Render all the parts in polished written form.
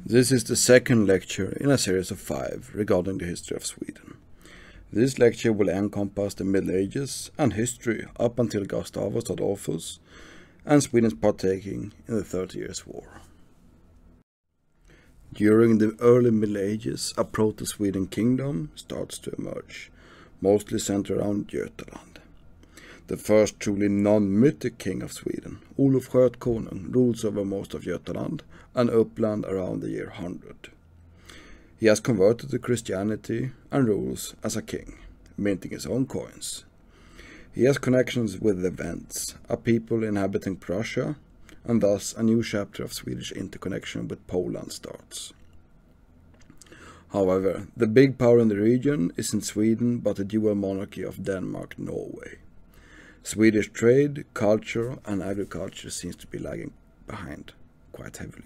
This is the second lecture in a series of 5 regarding the history of Sweden. This lecture will encompass the Middle Ages and history up until Gustaf Wasa and Sweden's partaking in the 30 Years' War. During the early Middle Ages, a proto-Sweden kingdom starts to emerge, mostly centered around Götaland. The first truly non-mythic king of Sweden, OLOF SKÖTKONUNG, rules over most of Götaland and Uppland around the year 100. He has converted to Christianity and rules as a king, minting his own coins. He has connections with the Wends, a people inhabiting Prussia, and thus a new chapter of Swedish interconnection with Poland starts. However, the big power in the region isn't Sweden but the dual monarchy of Denmark-Norway. Swedish trade, culture and agriculture seems to be lagging behind quite heavily.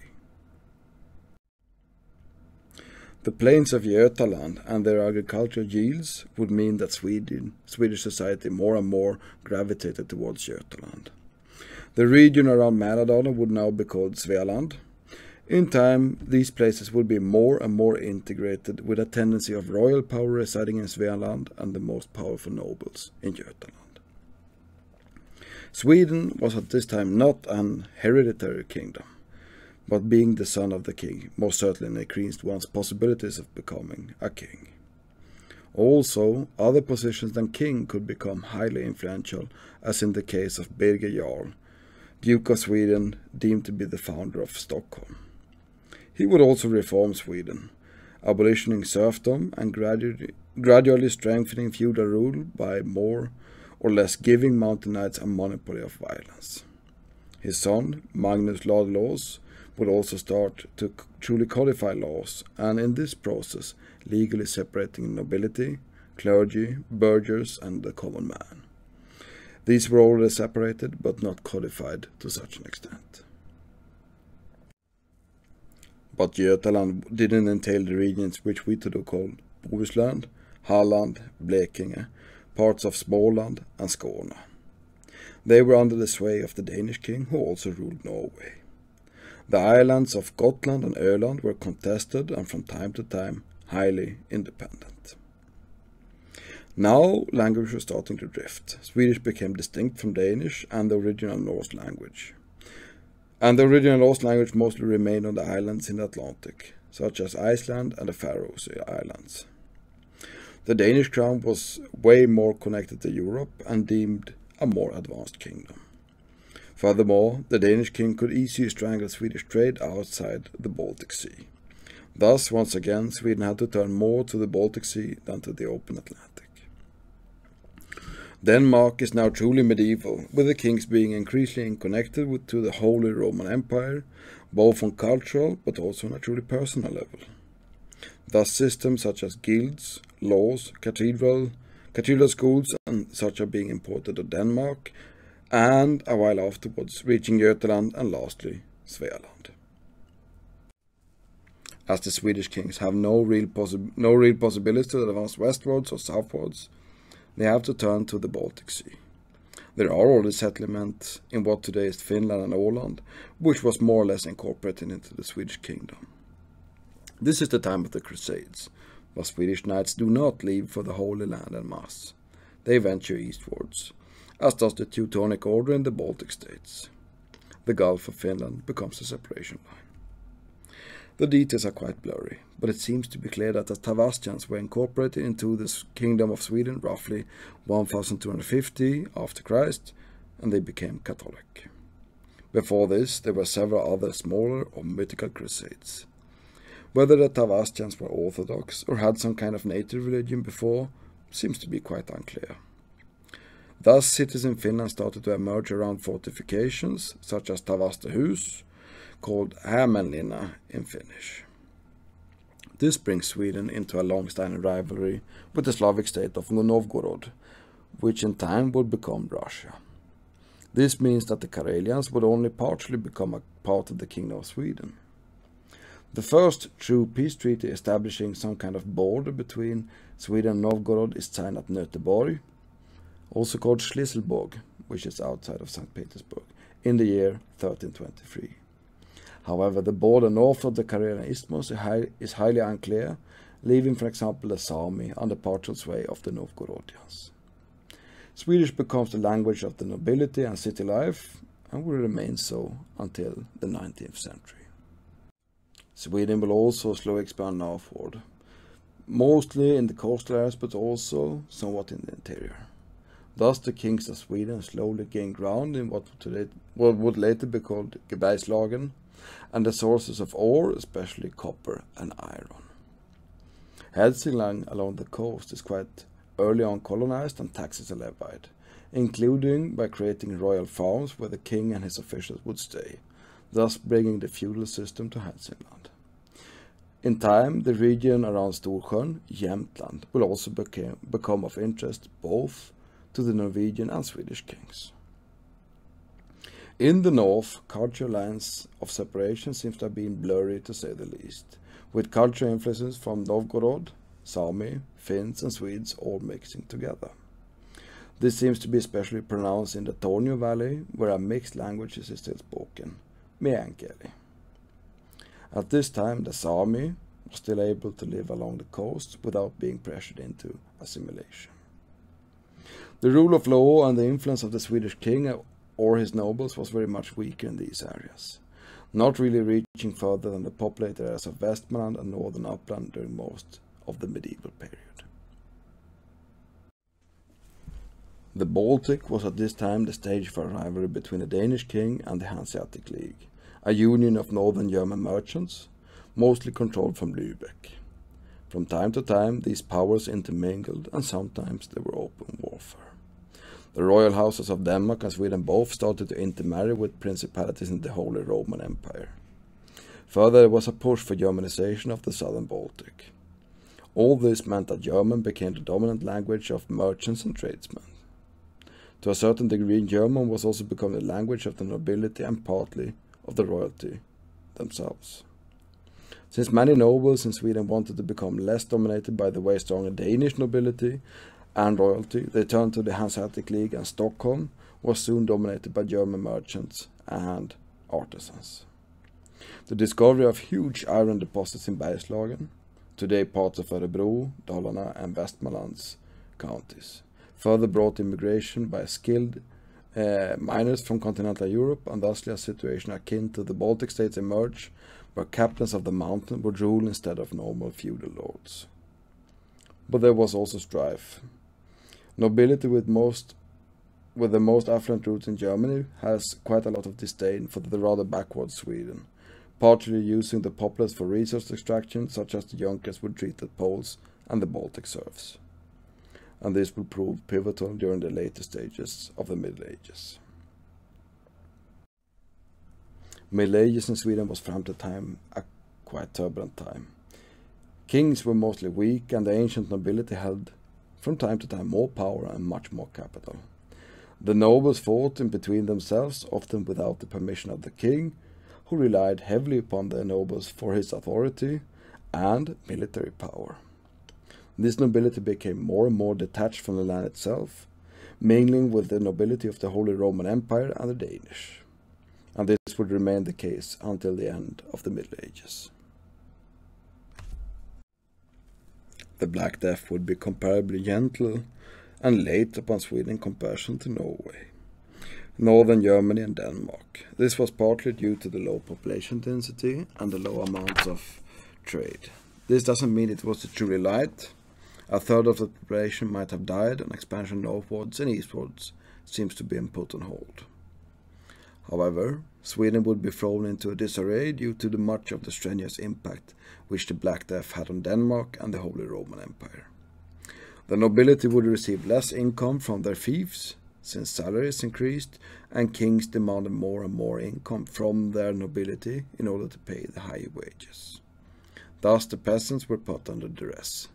The plains of Götaland and their agricultural yields would mean that Swedish society more and more gravitated towards Götaland. The region around Mälardalen would now be called SVEALAND. In time, these places would be more and more integrated with a tendency of royal power residing in Svealand and the most powerful nobles in Götaland. Sweden was at this time not an hereditary kingdom, but being the son of the king most certainly increased one's possibilities of becoming a king. Also, other positions than king could become highly influential, as in the case of Birger Jarl, Duke of Sweden, deemed to be the founder of Stockholm. He would also reform Sweden, abolitioning serfdom and gradually strengthening feudal rule by more or less giving mountain knights a monopoly of violence. His son, Magnus Ladulås, would also start to truly codify laws, and in this process legally separating nobility, clergy, burghers and the common man. These were already separated but not codified to such an extent. But Götaland didn't entail the regions which we today call Bohuslän, Halland, Blekinge, parts of Småland and Skåne. They were under the sway of the Danish king who also ruled Norway. The islands of Gotland and Öland were contested and from time to time highly independent. Now language was starting to drift. Swedish became distinct from Danish and the original Norse language. And the original Norse language mostly remained on the islands in the Atlantic, such as Iceland and the Faroe Islands. The Danish crown was way more connected to Europe and deemed a more advanced kingdom. Furthermore, the Danish king could easily strangle Swedish trade outside the Baltic Sea. Thus, once again, Sweden had to turn more to the Baltic Sea than to the open Atlantic. Denmark is now truly medieval, with the kings being increasingly connected to the Holy Roman Empire, both on cultural but also on a truly personal level. Thus systems such as guilds, laws, cathedral schools and such are being imported to Denmark, and a while afterwards reaching Götaland and lastly Svealand. As the Swedish kings have no real possibilities to advance westwards or southwards, they have to turn to the Baltic Sea. There are already settlements in what today is Finland and Åland, which was more or less incorporated into the Swedish kingdom. This is the time of the Crusades, but Swedish knights do not leave for the Holy Land en masse. They venture eastwards, as does the Teutonic Order in the Baltic states. The Gulf of Finland becomes the separation line. The details are quite blurry, but it seems to be clear that the Tavastians were incorporated into the Kingdom of Sweden roughly 1250 after Christ, and they became Catholic. Before this, there were several other smaller or mythical crusades. Whether the Tavastians were Orthodox or had some kind of native religion before seems to be quite unclear. Thus, cities in Finland started to emerge around fortifications, such as Tavastehus, called Hämeenlinna in Finnish. This brings Sweden into a long-standing rivalry with the Slavic state of Novgorod, which in time would become Russia. This means that the Karelians would only partially become a part of the Kingdom of Sweden. The first true peace treaty establishing some kind of border between Sweden and Novgorod is signed at Göteborg, also called Schlesselborg, which is outside of St. Petersburg, in the year 1323. However, the border north of the Karelian Isthmus is highly unclear, leaving, for example, the Sami under partial sway of the Novgorodians. Swedish becomes the language of the nobility and city life, and will remain so until the 19th century. Sweden will also slowly expand northward, mostly in the coastal areas but also somewhat in the interior. Thus the kings of Sweden slowly gained ground in what would later be called Bergslagen, and the sources of ore, especially copper and iron. Hälsingland along the coast is quite early on colonized and taxes are levied, including by creating royal farms where the king and his officials would stay, thus bringing the feudal system to Hälsingland. In time, the region around Storsjön, Jämtland, will also become of interest both to the Norwegian and Swedish kings. In the north, cultural lines of separation seems to have been blurry to say the least, with cultural influences from Novgorod, Sami, Finns and Swedes all mixing together. This seems to be especially pronounced in the Tornio Valley, where a mixed language is still spoken, meänkieli. At this time, the Sami were still able to live along the coast without being pressured into assimilation. The rule of law and the influence of the Swedish king or his nobles was very much weaker in these areas, not really reaching further than the populated areas of Västmanland and northern Uppland during most of the medieval period. The Baltic was at this time the stage for a rivalry between the Danish king and the Hanseatic League, a union of northern German merchants, mostly controlled from Lübeck. From time to time these powers intermingled, and sometimes there were open warfare. The royal houses of Denmark and Sweden both started to intermarry with principalities in the Holy Roman Empire. Further, there was a push for Germanization of the southern Baltic. All this meant that German became the dominant language of merchants and tradesmen. To a certain degree, German was also becoming the language of the nobility and partly of the royalty themselves. Since many nobles in Sweden wanted to become less dominated by the way stronger Danish nobility and royalty, they turned to the Hanseatic League, and Stockholm was soon dominated by German merchants and artisans. The discovery of huge iron deposits in Bergslagen, today parts of Örebro, Dalarna and Västmanlands counties, further brought immigration by skilled miners from continental Europe, and thusly a situation akin to the Baltic states emerged, where captains of the mountain would rule instead of normal feudal lords. But there was also strife. Nobility with the most affluent roots in Germany has quite a lot of disdain for the rather backward Sweden, partially using the populace for resource extraction, such as the Junkers would treat the Poles and the Baltic serfs. And this will prove pivotal during the later stages of the Middle Ages. Middle Ages in Sweden was from the time a quite turbulent time. Kings were mostly weak, and the ancient nobility held from time to time more power and much more capital. The nobles fought in between themselves, often without the permission of the king, who relied heavily upon the nobles for his authority and military power. This nobility became more and more detached from the land itself, mingling with the nobility of the Holy Roman Empire and the Danish. And this would remain the case until the end of the Middle Ages. The Black Death would be comparably gentle and late upon Sweden in comparison to Norway, northern Germany and Denmark. This was partly due to the low population density and the low amounts of trade. This doesn't mean it was truly light. A third of the population might have died, and expansion northwards and eastwards seems to be put on hold. However, Sweden would be thrown into a disarray due to the much of the strenuous impact which the Black Death had on Denmark and the Holy Roman Empire. The nobility would receive less income from their fiefs, since salaries increased, and kings demanded more and more income from their nobility in order to pay the higher wages. Thus the peasants were put under duress.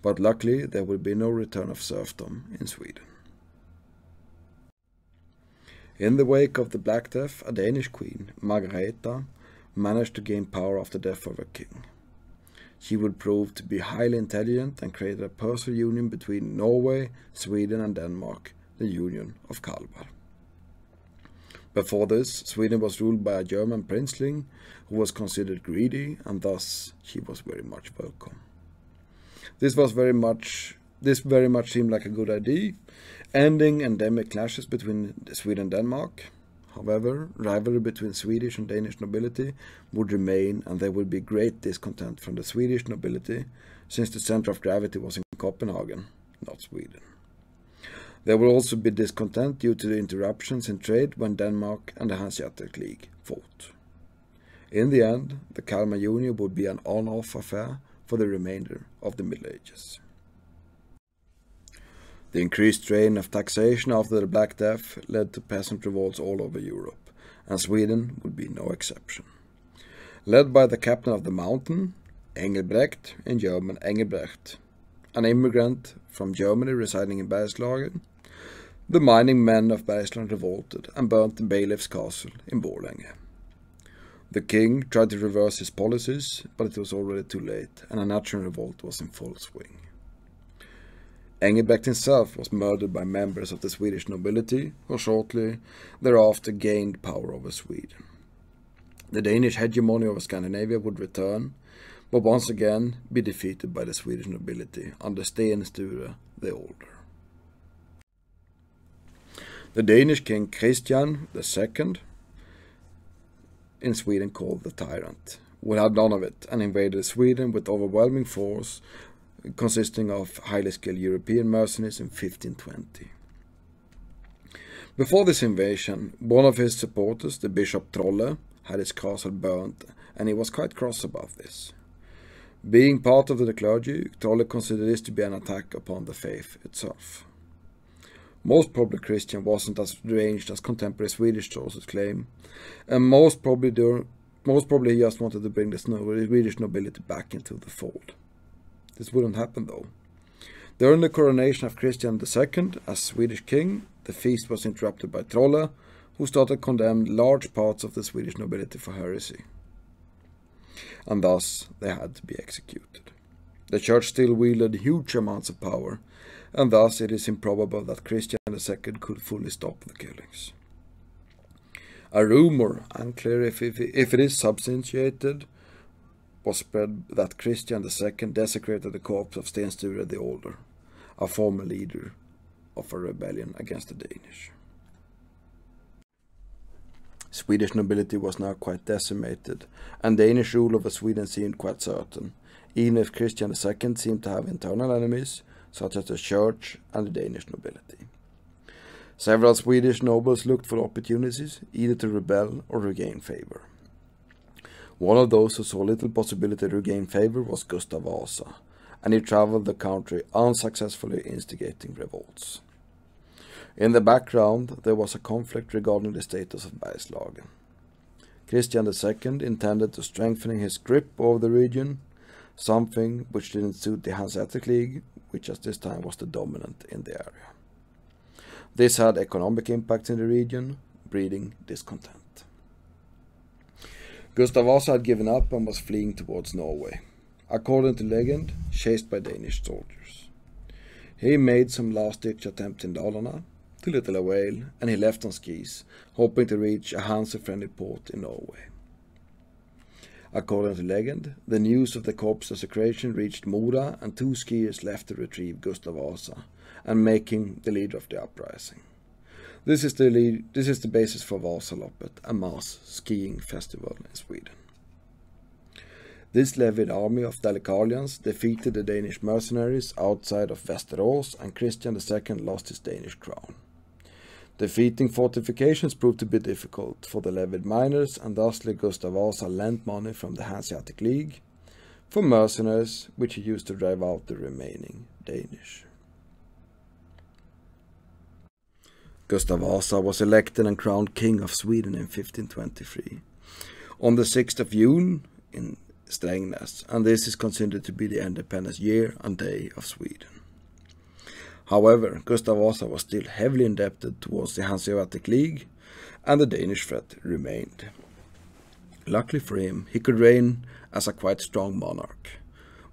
But luckily there would be no return of serfdom in Sweden. In the wake of the Black Death, a Danish queen, Margareta, managed to gain power after the death of her king. She would prove to be highly intelligent and created a personal union between Norway, Sweden and Denmark, the Union of KALMAR. Before this, Sweden was ruled by a German princeling who was considered greedy, and thus he was very much welcome. This very much seemed like a good idea, ending endemic clashes between Sweden and Denmark. However, rivalry between Swedish and Danish nobility would remain, and there would be great discontent from the Swedish nobility, since the center of gravity was in Copenhagen, not Sweden. There will also be discontent due to the interruptions in trade when Denmark and the Hanseatic League fought. In the end, the Kalmar Union would be an on-off affair for the remainder of the Middle Ages. The increased strain of taxation after the Black Death led to peasant revolts all over Europe, and Sweden would be no exception. Led by the captain of the mountain, Engelbrekt, in German Engelbrekt, an immigrant from Germany residing in Bergslagen, the mining men of Bergslagen revolted and burnt the bailiff's castle in Borlänge. The king tried to reverse his policies, but it was already too late, and a national revolt was in full swing. Engelbrekt himself was murdered by members of the Swedish nobility, who shortly thereafter gained power over Sweden. The Danish hegemony over Scandinavia would return, but once again be defeated by the Swedish nobility under Sten Sture the Older. The Danish king Christian II, in Sweden called the Tyrant, would have none of it and invaded Sweden with overwhelming force, consisting of highly skilled European mercenaries in 1520. Before this invasion, one of his supporters, the Bishop Trolle, had his castle burnt, and he was quite cross about this. Being part of the clergy, Trolle considered this to be an attack upon the faith itself. Most probably Christian wasn't as deranged as contemporary Swedish sources claim, and most probably he just wanted to bring the Swedish nobility back into the fold. This wouldn't happen though. During the coronation of Christian II as Swedish king, the feast was interrupted by Trolle, who started condemning large parts of the Swedish nobility for heresy. And thus they had to be executed. The church still wielded huge amounts of power, and thus it is improbable that Christian II could fully stop the killings. A rumor, unclear if it is substantiated, was spread that Christian II desecrated the corpse of Sten Sture the Older, a former leader of a rebellion against the Danish. Swedish nobility was now quite decimated, and Danish rule over Sweden seemed quite certain, even if Christian II seemed to have internal enemies, such as the church and the Danish nobility. Several Swedish nobles looked for opportunities, either to rebel or regain favor. One of those who saw little possibility to regain favor was Gustaf Wasa, and he traveled the country unsuccessfully instigating revolts. In the background, there was a conflict regarding the status of Bergslagen. Christian II intended to strengthen his grip over the region, something which didn't suit the Hanseatic League, which at this time was the dominant in the area. This had economic impacts in the region, breeding discontent. Gustaf Wasa had given up and was fleeing towards Norway, according to legend, chased by Danish soldiers. He made some last-ditch attempts in Dalarna, to little avail, and he left on skis, hoping to reach a Hanse-friendly port in Norway. According to legend, the news of the corpse desecration reached Mora, and 2 skiers left to retrieve Gustaf Wasa, and make him the leader of the uprising. This is the basis for Vasaloppet, a mass skiing festival in Sweden. This levied army of Dalecarlians defeated the Danish mercenaries outside of Västerås, and Christian II lost his Danish crown. Defeating fortifications proved to be difficult for the levied miners, and thusly Gustaf Wasa lent money from the Hanseatic League for mercenaries, which he used to drive out the remaining Danish. Gustaf Wasa was elected and crowned King of Sweden in 1523, on the 6th of June in Strängnäs, and this is considered to be the independence year and day of Sweden. However, Gustaf Wasa was still heavily indebted towards the Hanseatic League, and the Danish threat remained. Luckily for him, he could reign as a quite strong monarch.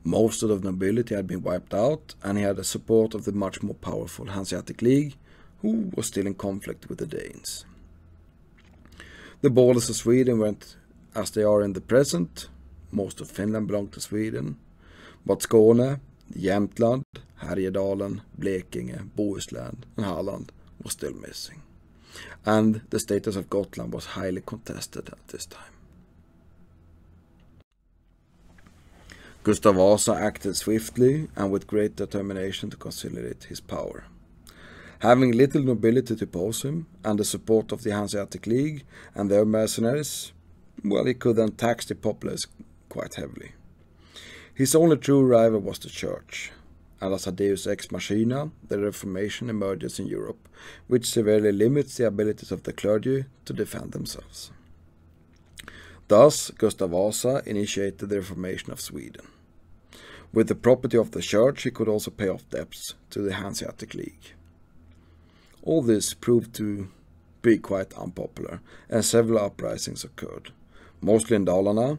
Most of the nobility had been wiped out, and he had the support of the much more powerful Hanseatic League, who was still in conflict with the Danes. The borders of Sweden went as they are in the present. Most of Finland belonged to Sweden, but Skåne, Jämtland, Härjedalen, Blekinge, Bohuslän and Halland was still missing, and the status of Gotland was highly contested at this time. Gustaf Wasa acted swiftly and with great determination to consolidate his power. Having little nobility to oppose him and the support of the Hanseatic League and their mercenaries, well, he could then tax the populace quite heavily. His only true rival was the church, and as a deus ex machina, the Reformation emerges in Europe, which severely limits the abilities of the clergy to defend themselves. Thus, Gustaf Wasa initiated the Reformation of Sweden. With the property of the church, he could also pay off debts to the Hanseatic League. All this proved to be quite unpopular, and several uprisings occurred, mostly in Dalarna,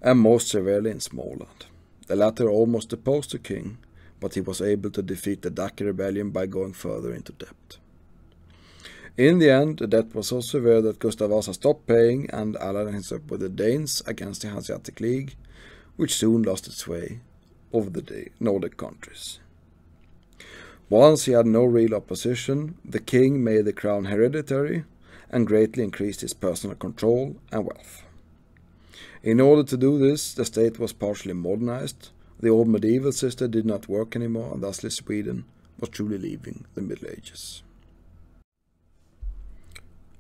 and most severely in Småland. The latter almost deposed the king, but he was able to defeat the Dacke rebellion by going further into debt. In the end, the debt was so severe that Gustaf Wasa stopped paying and allied himself with the Danes against the Hanseatic League, which soon lost its sway over the Nordic countries. Once he had no real opposition, the king made the crown hereditary and greatly increased his personal control and wealth. In order to do this, the state was partially modernized. The old medieval system did not work anymore, and thusly Sweden was truly leaving the Middle Ages.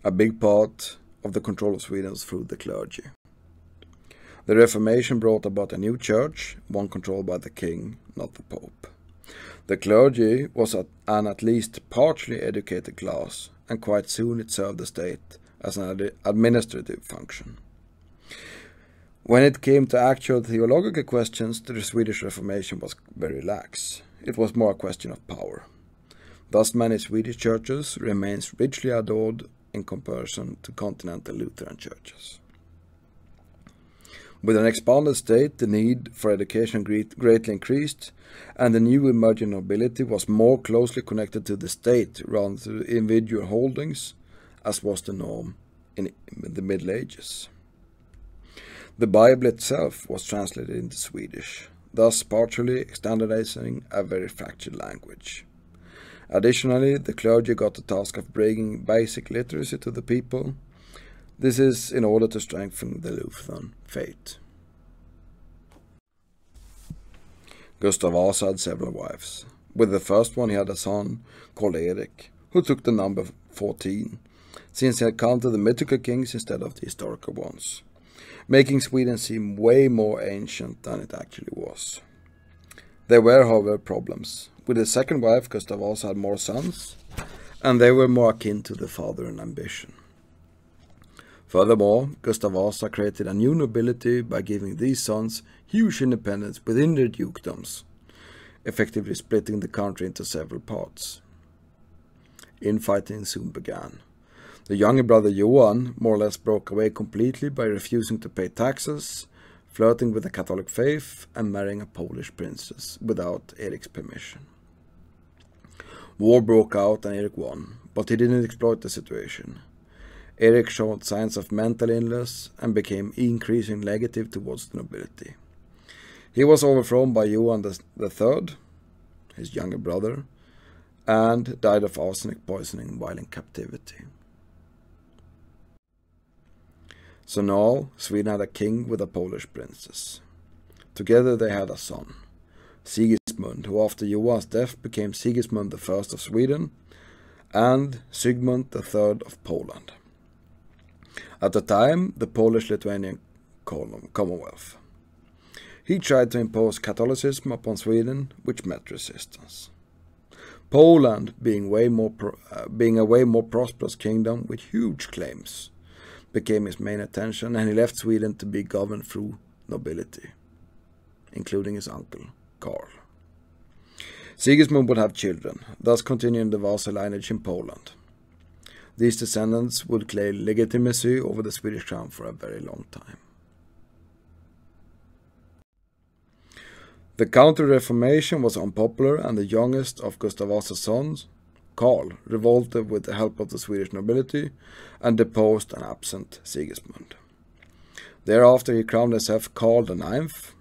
A big part of the control of Sweden was through the clergy. The Reformation brought about a new church, one controlled by the king, not the pope. The clergy was an at least partially educated class, and quite soon it served the state as an administrative function. When it came to actual theological questions, the Swedish Reformation was very lax. It was more a question of power. Thus many Swedish churches remains richly adored in comparison to continental Lutheran churches. With an expanded state, the need for education greatly increased, and the new emerging nobility was more closely connected to the state rather than to individual holdings, as was the norm in the Middle Ages. The Bible itself was translated into Swedish, thus partially standardizing a very fractured language. Additionally, the clergy got the task of bringing basic literacy to the people. This is in order to strengthen the Lutheran faith. Gustaf Wasa had several wives. With the first one he had a son called ERIK, who took the number 14, since he had counted the mythical kings instead of the historical ones, making Sweden seem way more ancient than it actually was. There were, however, problems. With his second wife, Gustaf Wasa had more sons, and they were more akin to the father in ambition. Furthermore, Gustaf Wasa created a new nobility by giving these sons huge independence within their dukedoms, effectively splitting the country into several parts. Infighting soon began. The younger brother Johan more or less broke away completely by refusing to pay taxes, flirting with the Catholic faith, and marrying a Polish princess without Erik's permission. War broke out and Erik won, but he didn't exploit the situation. Erik showed signs of mental illness and became increasingly negative towards the nobility. He was overthrown by Johan III, his younger brother, and died of arsenic poisoning while in captivity. So now Sweden had a king with a Polish princess. Together they had a son, Sigismund, who after Johan's death became Sigismund I of Sweden and Sigmund III of Poland. At the time, the Polish-Lithuanian Commonwealth. He tried to impose Catholicism upon Sweden, which met resistance. Poland, being a way more prosperous kingdom with huge claims, became his main attention, and he left Sweden to be governed through nobility, including his uncle, Karl. Sigismund would have children, thus continuing the Vasa lineage in Poland. These descendants would claim legitimacy over the Swedish crown for a very long time. The Counter-Reformation was unpopular, and the youngest of Gustaf Wasa's sons, Karl, revolted with the help of the Swedish nobility and deposed an absent Sigismund. Thereafter he crowned himself Karl IX.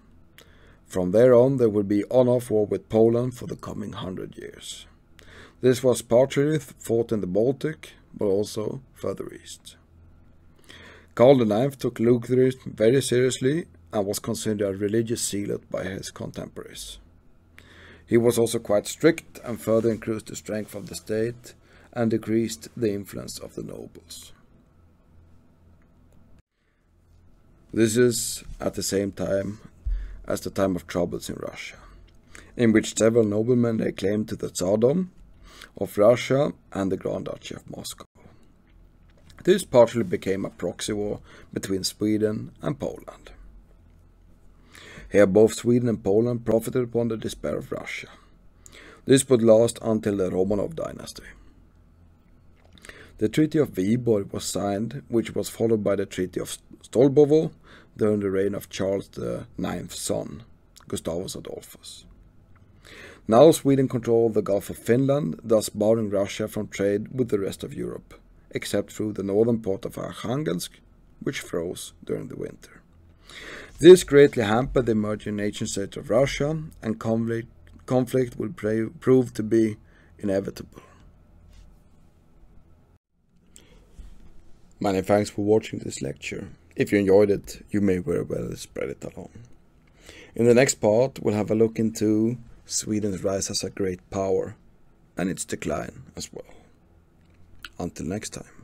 From there on there would be on-off war with Poland for the coming 100 years. This was partially fought in the Baltic, but also further east. Karl IX took Lutheranism very seriously and was considered a religious zealot by his contemporaries. He was also quite strict and further increased the strength of the state and decreased the influence of the nobles. This is at the same time as the time of troubles in Russia, in which several noblemen laid claim to the Tsardom of Russia and the Grand Duchy of Moscow. This partially became a proxy war between Sweden and Poland. Here both Sweden and Poland profited upon the despair of Russia. This would last until the Romanov dynasty. The Treaty of Viborg was signed, which was followed by the Treaty of Stolbovo during the reign of Charles IX's son, Gustavus Adolphus. Now Sweden controlled the Gulf of Finland, thus barring Russia from trade with the rest of Europe, except through the northern port of Arkhangelsk, which froze during the winter. This greatly hampered the emerging nation-state of Russia, and conflict would prove to be inevitable. Many thanks for watching this lecture. If you enjoyed it, you may very well spread it along. In the next part, we'll have a look into Sweden's rise as a great power and its decline as well. Until next time.